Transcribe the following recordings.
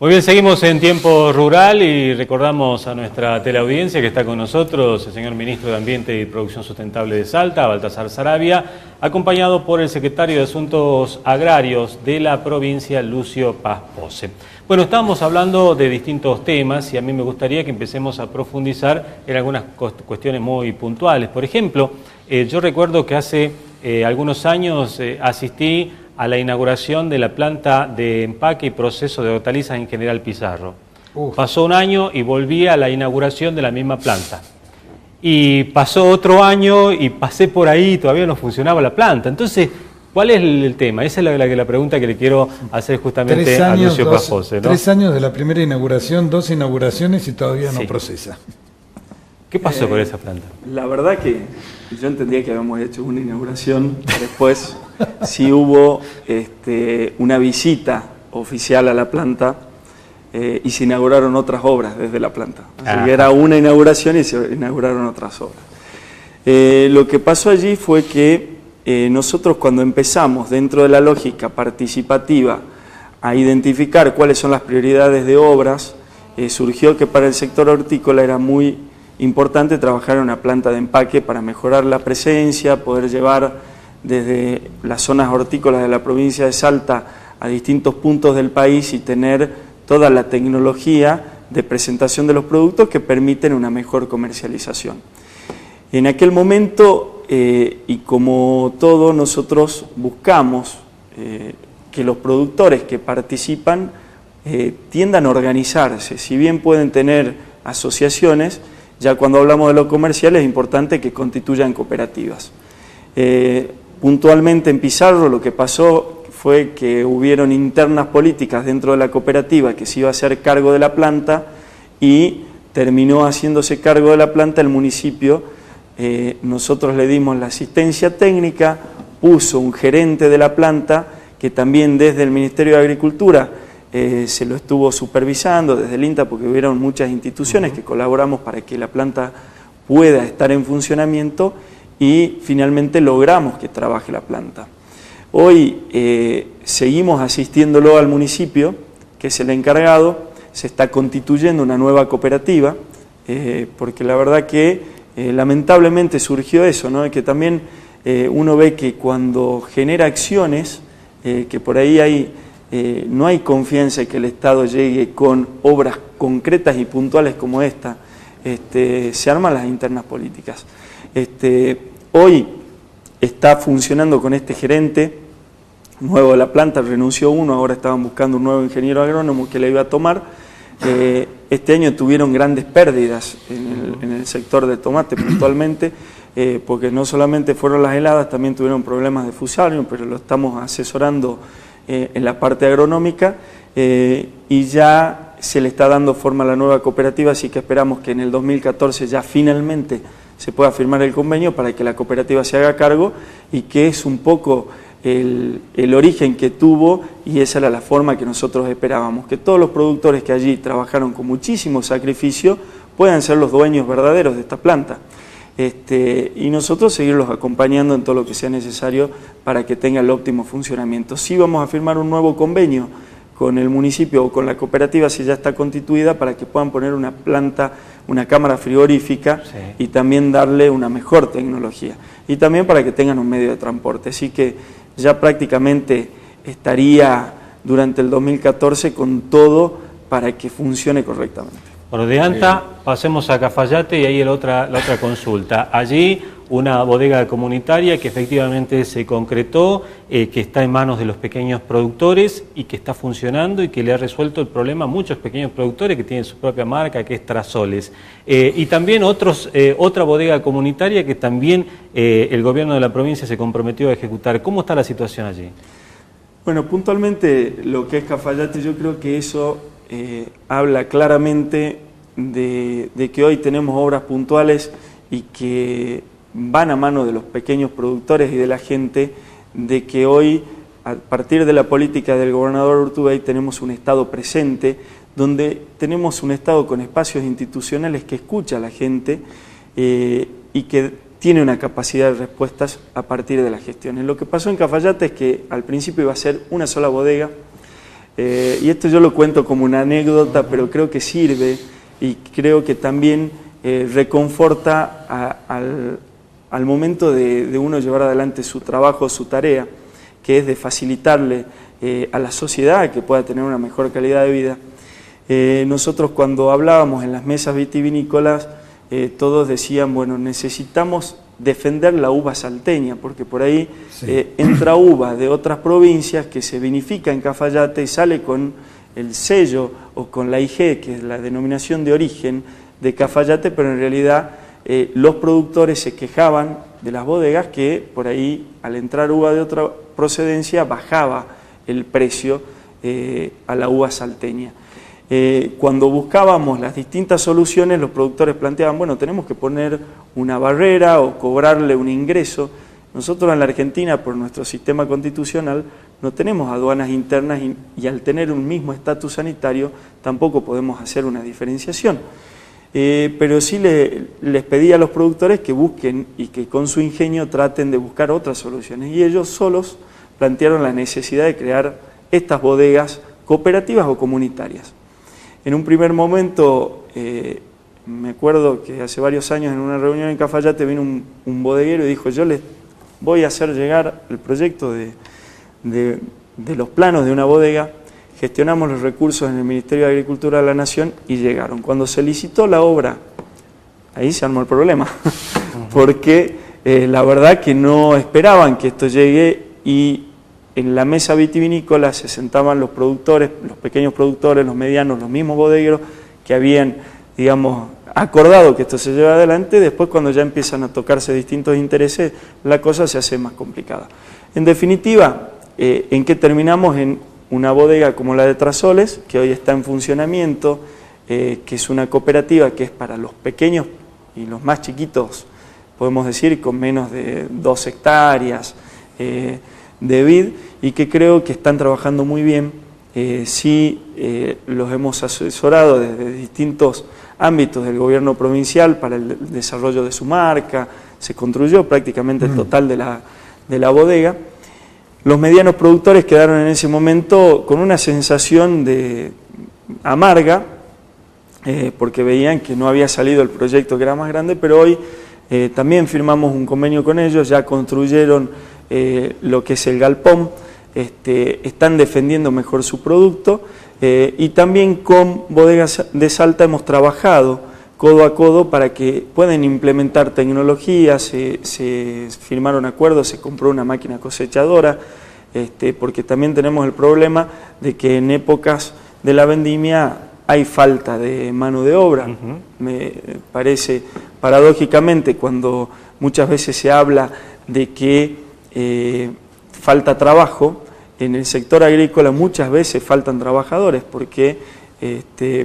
Muy bien, seguimos en Tiempo Rural y recordamos a nuestra teleaudiencia que está con nosotros el señor Ministro de Ambiente y Producción Sustentable de Salta, Baltasar Saravia, acompañado por el Secretario de Asuntos Agrarios de la provincia, Lucio Paz Pose. Bueno, estábamos hablando de distintos temas y a mí me gustaría que empecemos a profundizar en algunas cuestiones muy puntuales. Por ejemplo, yo recuerdo que hace algunos años asistí a la inauguración de la planta de empaque y proceso de hortalizas en General Pizarro. Pasó un año y volví a la inauguración de la misma planta. Y pasó otro año y pasé por ahí y todavía no funcionaba la planta. Entonces, ¿cuál es el tema? Esa es la pregunta que le quiero hacer justamente a Lucio Paz Pose, ¿no? 3 años de la primera inauguración, 2 inauguraciones y todavía no procesa. ¿Qué pasó con esa planta? La verdad que yo entendía que habíamos hecho una inauguración, después sí hubo una visita oficial a la planta y se inauguraron otras obras desde la planta. Así que era una inauguración y se inauguraron otras obras. Lo que pasó allí fue que nosotros cuando empezamos dentro de la lógica participativa a identificar cuáles son las prioridades de obras, surgió que para el sector hortícola era muy importante trabajar en una planta de empaque para mejorar la presencia, poder llevar desde las zonas hortícolas de la provincia de Salta a distintos puntos del país y tener toda la tecnología de presentación de los productos que permiten una mejor comercialización. En aquel momento, y como todo, nosotros buscamos que los productores que participan tiendan a organizarse. Si bien pueden tener asociaciones, ya cuando hablamos de lo comercial es importante que constituyan cooperativas. Puntualmente en Pizarro lo que pasó fue que hubieron internas políticas dentro de la cooperativa que se iba a hacer cargo de la planta y terminó haciéndose cargo de la planta el municipio. Nosotros le dimos la asistencia técnica, puso un gerente de la planta que también desde el Ministerio de Agricultura se lo estuvo supervisando, desde el INTA, porque hubieron muchas instituciones que colaboramos para que la planta pueda estar en funcionamiento y finalmente logramos que trabaje la planta. Hoy seguimos asistiéndolo al municipio, que es el encargado, se está constituyendo una nueva cooperativa, porque la verdad que lamentablemente surgió eso, ¿no? Que también uno ve que cuando genera acciones, que por ahí no hay confianza en que el Estado llegue con obras concretas y puntuales como esta, se arman las internas políticas. Hoy está funcionando con este gerente nuevo de la planta, renunció uno, ahora estaban buscando un nuevo ingeniero agrónomo que le iba a tomar. Este año tuvieron grandes pérdidas en el sector de tomate puntualmente, porque no solamente fueron las heladas, también tuvieron problemas de fusarium, pero lo estamos asesorando en la parte agronómica y ya se le está dando forma a la nueva cooperativa, así que esperamos que en el 2014 ya finalmente se pueda firmar el convenio para que la cooperativa se haga cargo y que es un poco el origen que tuvo y esa era la forma que nosotros esperábamos, que todos los productores que allí trabajaron con muchísimo sacrificio puedan ser los dueños verdaderos de esta planta. Y nosotros seguirlos acompañando en todo lo que sea necesario para que tenga el óptimo funcionamiento. Sí vamos a firmar un nuevo convenio con el municipio o con la cooperativa si ya está constituida para que puedan poner una planta, una cámara frigorífica y también darle una mejor tecnología y también para que tengan un medio de transporte. Así que ya prácticamente estaría durante el 2014 con todo para que funcione correctamente. Bueno, de Anta pasemos a Cafayate y ahí la otra consulta. Allí una bodega comunitaria que efectivamente se concretó, que está en manos de los pequeños productores y que está funcionando y que le ha resuelto el problema a muchos pequeños productores que tienen su propia marca, que es Trasoles. Y también otra bodega comunitaria que también el gobierno de la provincia se comprometió a ejecutar. ¿Cómo está la situación allí? Bueno, puntualmente lo que es Cafayate, yo creo que eso habla claramente de que hoy tenemos obras puntuales y que van a mano de los pequeños productores y de la gente, de que hoy, a partir de la política del gobernador Urtubey, tenemos un Estado presente, donde tenemos un Estado con espacios institucionales que escucha a la gente y que tiene una capacidad de respuestas a partir de las gestiones. Lo que pasó en Cafayate es que al principio iba a ser una sola bodega, y esto yo lo cuento como una anécdota, pero creo que sirve y creo que también reconforta al momento de uno llevar adelante su trabajo, su tarea, que es de facilitarle a la sociedad que pueda tener una mejor calidad de vida. Nosotros cuando hablábamos en las mesas vitivinícolas, todos decían, bueno, necesitamos defender la uva salteña, porque por ahí entra uva de otras provincias que se vinifica en Cafayate y sale con el sello o con la IG, que es la denominación de origen de Cafayate, pero en realidad los productores se quejaban de las bodegas que por ahí al entrar uva de otra procedencia bajaba el precio a la uva salteña. Cuando buscábamos las distintas soluciones, los productores planteaban, bueno, tenemos que poner una barrera o cobrarle un ingreso. Nosotros en la Argentina, por nuestro sistema constitucional, no tenemos aduanas internas y al tener un mismo estatus sanitario, tampoco podemos hacer una diferenciación. Pero sí les pedí a los productores que busquen y que con su ingenio traten de buscar otras soluciones. Y ellos solos plantearon la necesidad de crear estas bodegas cooperativas o comunitarias. En un primer momento, me acuerdo que hace varios años en una reunión en Cafayate vino un bodeguero y dijo, yo les voy a hacer llegar el proyecto de los planos de una bodega, gestionamos los recursos en el Ministerio de Agricultura de la Nación y llegaron. Cuando se licitó la obra, ahí se armó el problema, porque la verdad que no esperaban que esto llegue y en la mesa vitivinícola se sentaban los productores, los pequeños productores, los medianos, los mismos bodegueros que habían, digamos, acordado que esto se lleve adelante. Después, cuando ya empiezan a tocarse distintos intereses, la cosa se hace más complicada. En definitiva, ¿en qué terminamos? En una bodega como la de Trasoles, que hoy está en funcionamiento, que es una cooperativa que es para los pequeños y los más chiquitos, podemos decir, con menos de 2 hectáreas, de vid, y que creo que están trabajando muy bien. Los hemos asesorado desde distintos ámbitos del gobierno provincial para el desarrollo de su marca, se construyó prácticamente el total de la bodega. Los medianos productores quedaron en ese momento con una sensación amarga, porque veían que no había salido el proyecto que era más grande, pero hoy también firmamos un convenio con ellos, ya construyeron lo que es el galpón, están defendiendo mejor su producto y también con Bodegas de Salta hemos trabajado codo a codo para que puedan implementar tecnologías, se firmaron acuerdos, se compró una máquina cosechadora, porque también tenemos el problema de que en épocas de la vendimia hay falta de mano de obra. Me parece paradójicamente cuando muchas veces se habla de que falta trabajo, en el sector agrícola muchas veces faltan trabajadores porque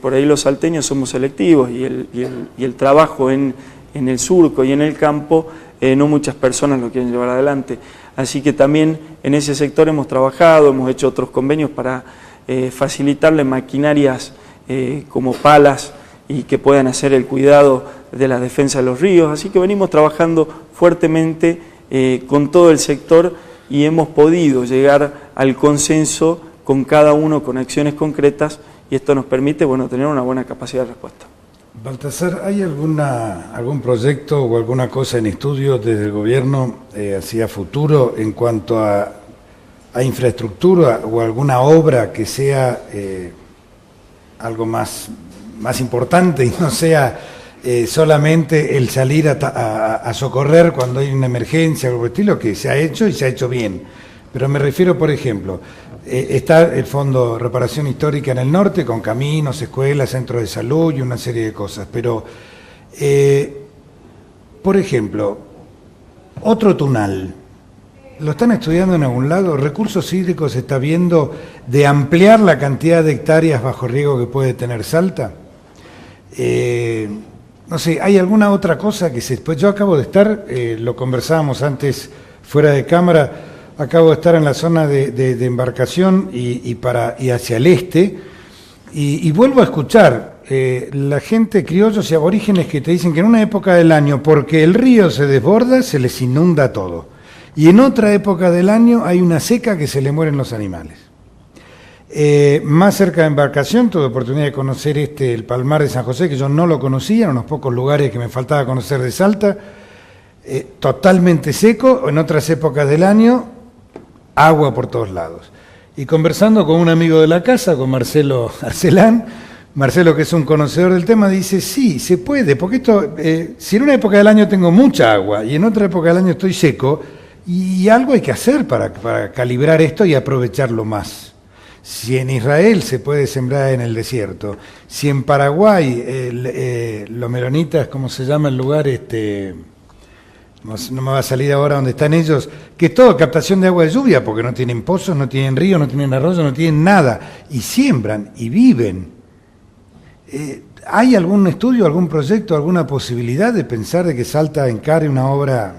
por ahí los salteños somos selectivos y el trabajo en el surco y en el campo no muchas personas lo quieren llevar adelante. Así que también en ese sector hemos trabajado, hemos hecho otros convenios para facilitarle maquinarias como palas y que puedan hacer el cuidado de la defensa de los ríos. Así que venimos trabajando fuertemente con todo el sector y hemos podido llegar al consenso con cada uno con acciones concretas y esto nos permite, bueno, tener una buena capacidad de respuesta. Baltasar, ¿hay algún proyecto o alguna cosa en estudio desde el gobierno hacia futuro en cuanto a infraestructura o alguna obra que sea algo más importante y no sea solamente el salir a socorrer cuando hay una emergencia o algo estilo, que se ha hecho y se ha hecho bien? Pero me refiero, por ejemplo, está el Fondo Reparación Histórica en el norte, con caminos, escuelas, centros de salud y una serie de cosas. Pero, por ejemplo, otro tunal, ¿lo están estudiando en algún lado? Recursos Hídricos está viendo de ampliar la cantidad de hectáreas bajo riego que puede tener Salta. No sé, ¿hay alguna otra cosa que pues yo acabo de estar, lo conversábamos antes fuera de cámara, acabo de estar en la zona de embarcación y hacia el este, y vuelvo a escuchar la gente, criollos y aborígenes, que te dicen que en una época del año, porque el río se desborda, se les inunda todo, y en otra época del año hay una seca que se le mueren los animales. Más cerca de Embarcación tuve oportunidad de conocer el Palmar de San José, que yo no lo conocía, en unos pocos lugares que me faltaba conocer de Salta, totalmente seco, en otras épocas del año, agua por todos lados. Y conversando con un amigo de la casa, con Marcelo Arcelán, Marcelo, que es un conocedor del tema, dice, sí, se puede, porque esto, si en una época del año tengo mucha agua y en otra época del año estoy seco, y algo hay que hacer para calibrar esto y aprovecharlo más. Si en Israel se puede sembrar en el desierto, si en Paraguay, los melonitas, ¿cómo se llama el lugar? No me va a salir ahora donde están ellos, que es todo captación de agua de lluvia, porque no tienen pozos, no tienen ríos, no tienen arroyos, no tienen nada, y siembran y viven. ¿Hay algún estudio, algún proyecto, alguna posibilidad de pensar de que Salta encare una obra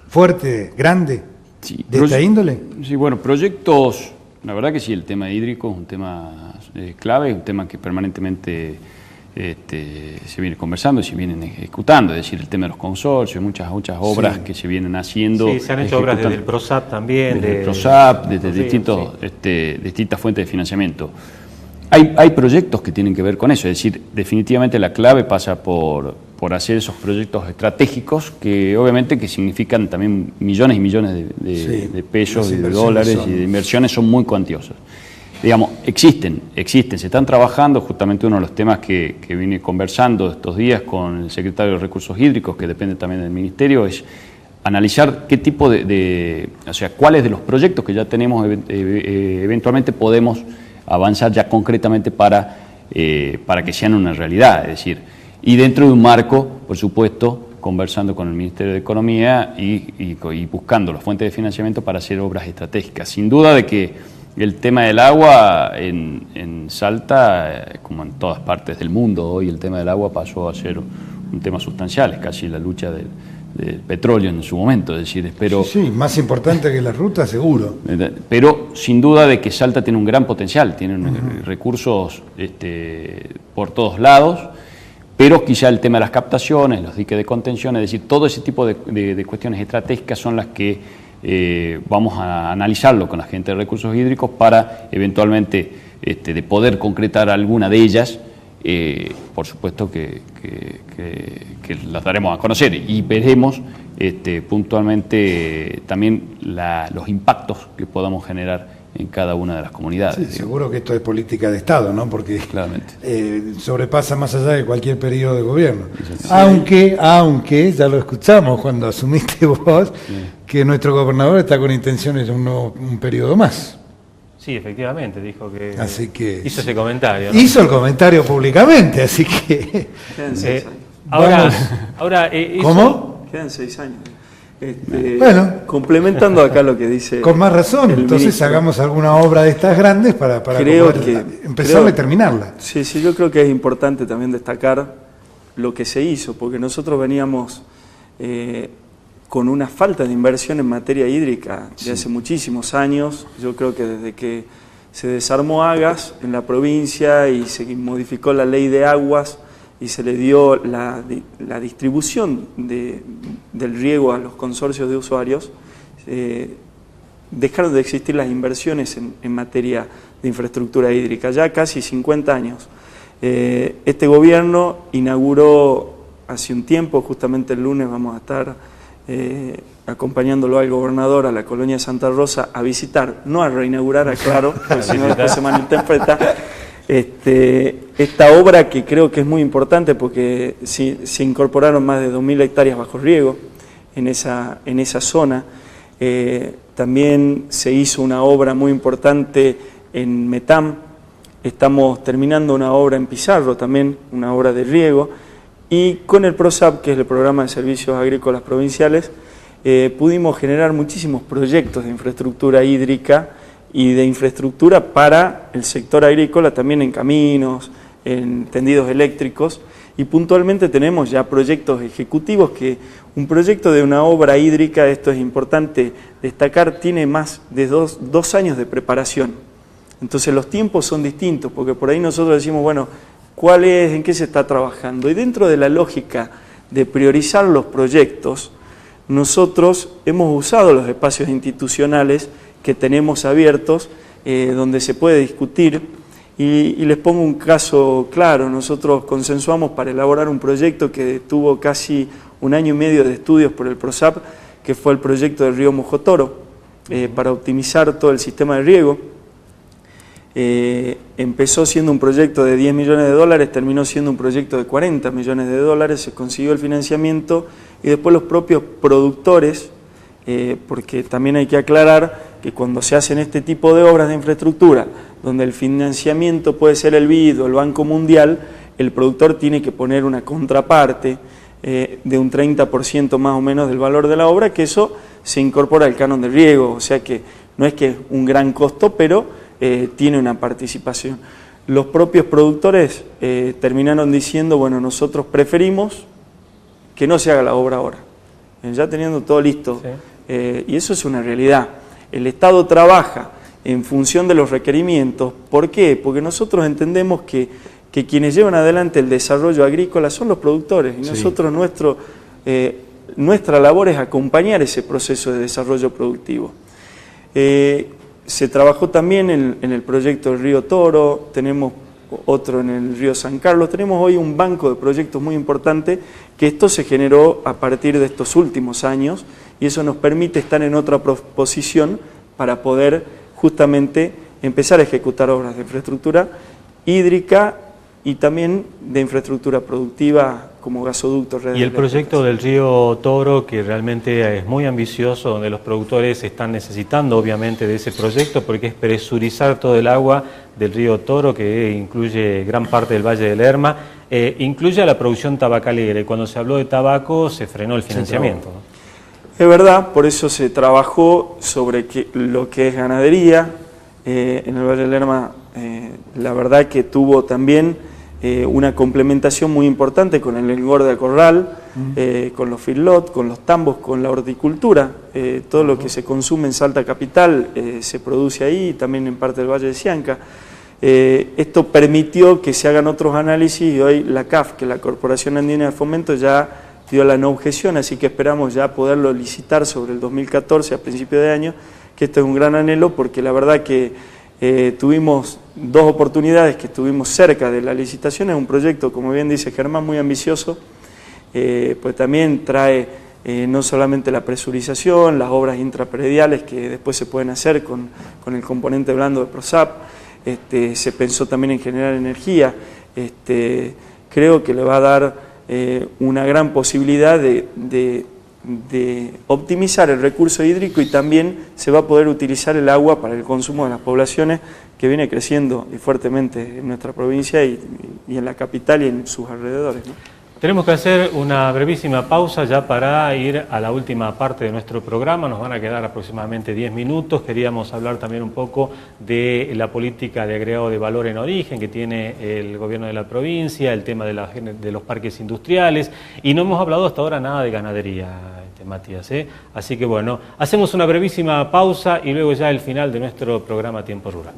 fuerte, grande, sí, de esta índole? Sí, bueno, proyectos, la verdad que sí, el tema hídrico es un tema clave, un tema que permanentemente se viene conversando y se vienen ejecutando, es decir, el tema de los consorcios, muchas obras que se vienen haciendo. Sí, se han hecho obras desde el PROSAP también. Desde el PROSAP, desde distintas fuentes de financiamiento. Hay proyectos que tienen que ver con eso, es decir, definitivamente la clave pasa por hacer esos proyectos estratégicos que obviamente que significan también millones y millones de pesos y de dólares y de inversiones, son muy cuantiosas. Digamos, existen, se están trabajando, justamente uno de los temas que vine conversando estos días con el secretario de Recursos Hídricos, que depende también del Ministerio, es analizar qué tipo o sea, cuáles de los proyectos que ya tenemos eventualmente podemos avanzar ya concretamente para que sean una realidad, es decir, y dentro de un marco, por supuesto, conversando con el Ministerio de Economía y buscando las fuentes de financiamiento para hacer obras estratégicas. Sin duda de que el tema del agua en Salta, como en todas partes del mundo, hoy el tema del agua pasó a ser un tema sustancial, es casi la lucha del petróleo en su momento, es decir, espero... Sí, más importante que la ruta, seguro. Pero sin duda de que Salta tiene un gran potencial, tiene recursos por todos lados, pero quizá el tema de las captaciones, los diques de contención, es decir, todo ese tipo de cuestiones estratégicas son las que vamos a analizarlo con la gente de recursos hídricos para eventualmente de poder concretar alguna de ellas. Por supuesto que las daremos a conocer y veremos puntualmente también los impactos que podamos generar en cada una de las comunidades. Sí, seguro que esto es política de Estado, ¿no? Porque sobrepasa más allá de cualquier periodo de gobierno. Sí. Aunque, ya lo escuchamos cuando asumiste vos, que nuestro gobernador está con intenciones de un periodo más. Sí, efectivamente, dijo que, así que hizo ese comentario, ¿no? Hizo el comentario públicamente, así que... Quedan 6 años. Ahora ¿Cómo? Quedan 6 años. Bueno, complementando acá lo que dice... Con más razón, entonces ministro, hagamos alguna obra de estas grandes para empezarla y terminarla. Sí, yo creo que es importante también destacar lo que se hizo, porque nosotros veníamos con una falta de inversión en materia hídrica de hace muchísimos años. Yo creo que desde que se desarmó Agas en la provincia y se modificó la ley de aguas y se le dio la distribución del riego a los consorcios de usuarios, dejaron de existir las inversiones en materia de infraestructura hídrica, ya casi 50 años. Este gobierno inauguró hace un tiempo, justamente el lunes vamos a estar acompañándolo al gobernador a la colonia Santa Rosa a visitar, no a reinaugurar, aclaro, porque si no después se malinterpreta, esta obra que creo que es muy importante porque se incorporaron más de 2.000 hectáreas bajo riego en esa zona. También se hizo una obra muy importante en Metam, estamos terminando una obra en Pizarro también, una obra de riego, y con el PROSAP, que es el Programa de Servicios Agrícolas Provinciales, pudimos generar muchísimos proyectos de infraestructura hídrica y de infraestructura para el sector agrícola, también en caminos, en tendidos eléctricos, y puntualmente tenemos ya proyectos ejecutivos que un proyecto de una obra hídrica, esto es importante destacar, tiene más de dos años de preparación. Entonces los tiempos son distintos, porque por ahí nosotros decimos, bueno, ¿cuál es, en qué se está trabajando? Y dentro de la lógica de priorizar los proyectos, nosotros hemos usado los espacios institucionales que tenemos abiertos, donde se puede discutir. Y les pongo un caso claro. Nosotros consensuamos para elaborar un proyecto que tuvo casi 1 año y medio de estudios por el PROSAP, que fue el proyecto del río Mojotoro, para optimizar todo el sistema de riego. Empezó siendo un proyecto de 10 millones de dólares, terminó siendo un proyecto de 40 millones de dólares, se consiguió el financiamiento y después los propios productores, porque también hay que aclarar que cuando se hacen este tipo de obras de infraestructura, donde el financiamiento puede ser el BID o el Banco Mundial, el productor tiene que poner una contraparte de un 30% más o menos del valor de la obra, que eso se incorpora al canon de riego, o sea que no es que es un gran costo, pero tiene una participación. Los propios productores terminaron diciendo, bueno, nosotros preferimos que no se haga la obra ahora, ya teniendo todo listo, sí. Y eso es una realidad. El Estado trabaja en función de los requerimientos. ¿Por qué? Porque nosotros entendemos que quienes llevan adelante el desarrollo agrícola son los productores, y sí. Nosotros nuestra labor es acompañar ese proceso de desarrollo productivo. Se trabajó también en el proyecto del río Toro, tenemos otro en el río San Carlos, tenemos hoy un banco de proyectos muy importante, que esto se generó a partir de estos últimos años, y eso nos permite estar en otra posición para poder justamente empezar a ejecutar obras de infraestructura hídrica y también de infraestructura productiva como gasoductos, redes. Y el proyecto del río Toro, que realmente es muy ambicioso, donde los productores están necesitando obviamente de ese proyecto, porque es presurizar todo el agua del río Toro, que incluye gran parte del Valle del Lerma, incluye a la producción tabacalera, y cuando se habló de tabaco se frenó el financiamiento, ¿no? Es verdad, por eso se trabajó sobre lo que es ganadería. En el Valle del Lerma, la verdad que tuvo también una complementación muy importante con el engorde a corral, con los feedlot, con los tambos, con la horticultura. Todo lo que se consume en Salta Capital se produce ahí, también en parte del Valle de Sianca. Esto permitió que se hagan otros análisis, y hoy la CAF, que es la Corporación Andina de Fomento, ya dio la no objeción, así que esperamos ya poderlo licitar sobre el 2014, a principio de año, que esto es un gran anhelo, porque la verdad que tuvimos 2 oportunidades que estuvimos cerca de la licitación. Es un proyecto, como bien dice Germán, muy ambicioso, pues también trae no solamente la presurización, las obras intraprediales que después se pueden hacer con el componente blando de PROSAP, se pensó también en generar energía, creo que le va a dar una gran posibilidad de optimizar el recurso hídrico, y también se va a poder utilizar el agua para el consumo de las poblaciones, que viene creciendo fuertemente en nuestra provincia y en la capital y en sus alrededores, ¿no? Tenemos que hacer una brevísima pausa ya para ir a la última parte de nuestro programa. Nos van a quedar aproximadamente 10 minutos. Queríamos hablar también un poco de la política de agregado de valor en origen que tiene el gobierno de la provincia, el tema de los parques industriales, y no hemos hablado hasta ahora nada de ganadería, Matías, ¿eh? Así que bueno, hacemos una brevísima pausa y luego ya el final de nuestro programa Tiempo Rural.